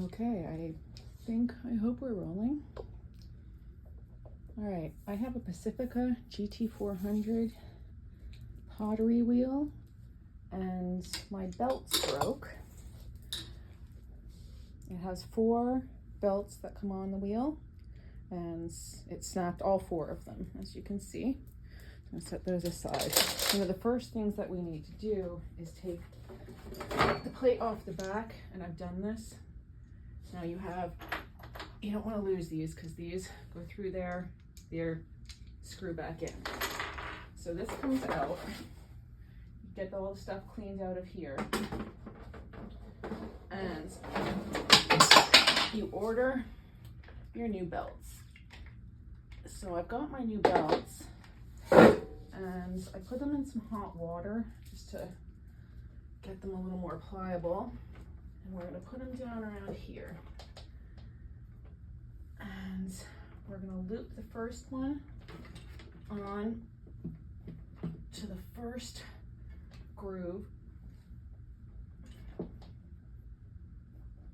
Okay, I hope we're rolling. All right, I have a Pacifica GT-400 pottery wheel, and my belts broke. It has 4 belts that come on the wheel, and it snapped all 4 of them, as you can see. I'm gonna set those aside. One of the first things that we need to do is take the plate off the back, and I've done this. Now you don't want to lose these because these go through there, they're screw back in. So this comes out, you get all the stuff cleaned out of here, and you order your new belts. So I've got my new belts, and I put them in some hot water just to get them a little more pliable. And we're going to put them down around here. And we're going to loop the first one on to the first groove,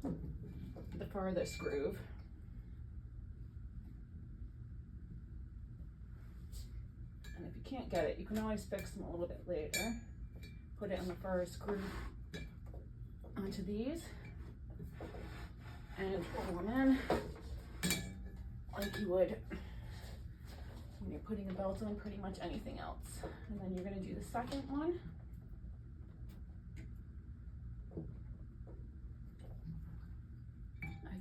the farthest groove. And if you can't get it, you can always fix them a little bit later. Put it in the first groove onto these and pull them in like you would when you're putting a belt on pretty much anything else. And then you're going to do the second one.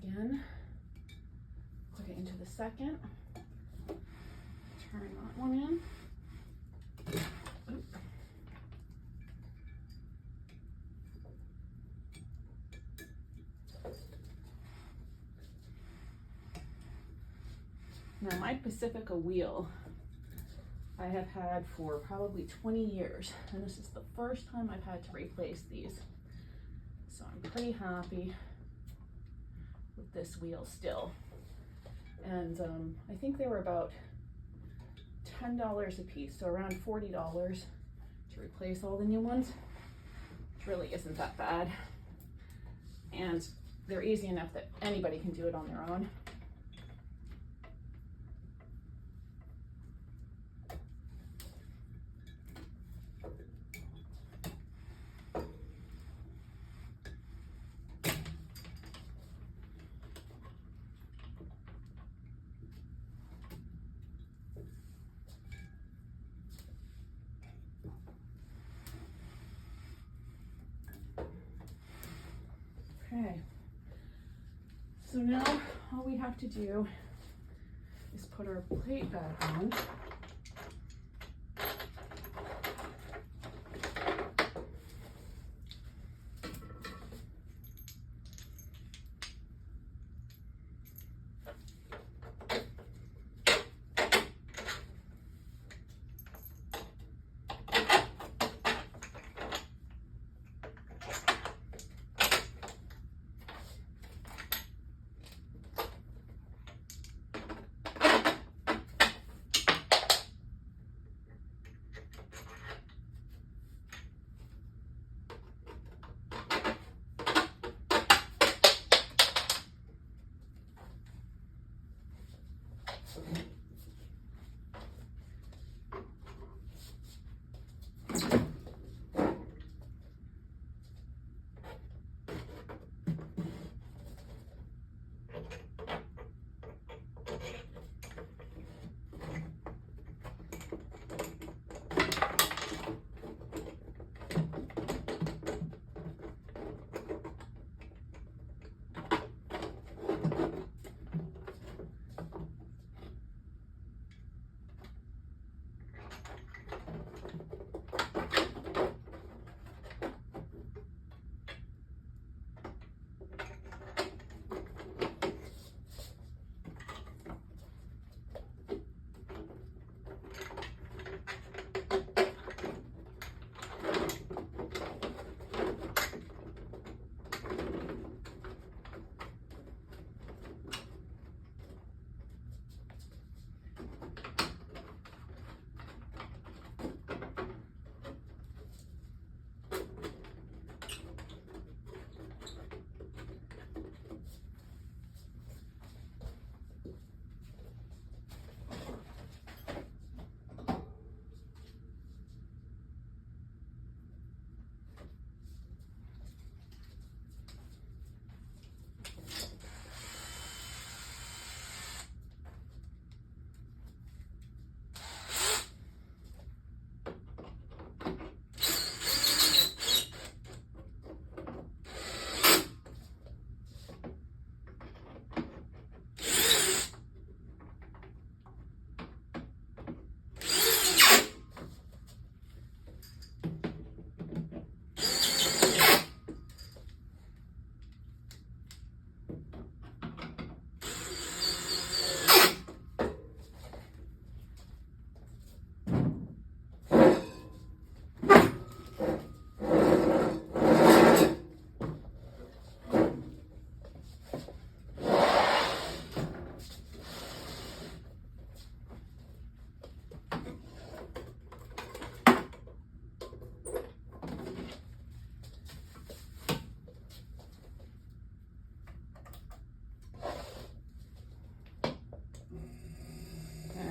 Again, put it into the second, turn that one in. Now my Pacifica wheel I have had for probably 20 years, and this is the first time I've had to replace these. So I'm pretty happy with this wheel still. And I think they were about $10 a piece, so around $40 to replace all the new ones, which really isn't that bad. And they're easy enough that anybody can do it on their own. Okay, so now all we have to do is put our plate back on.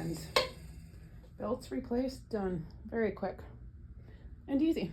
ends. Belts replaced, done. Very quick and easy.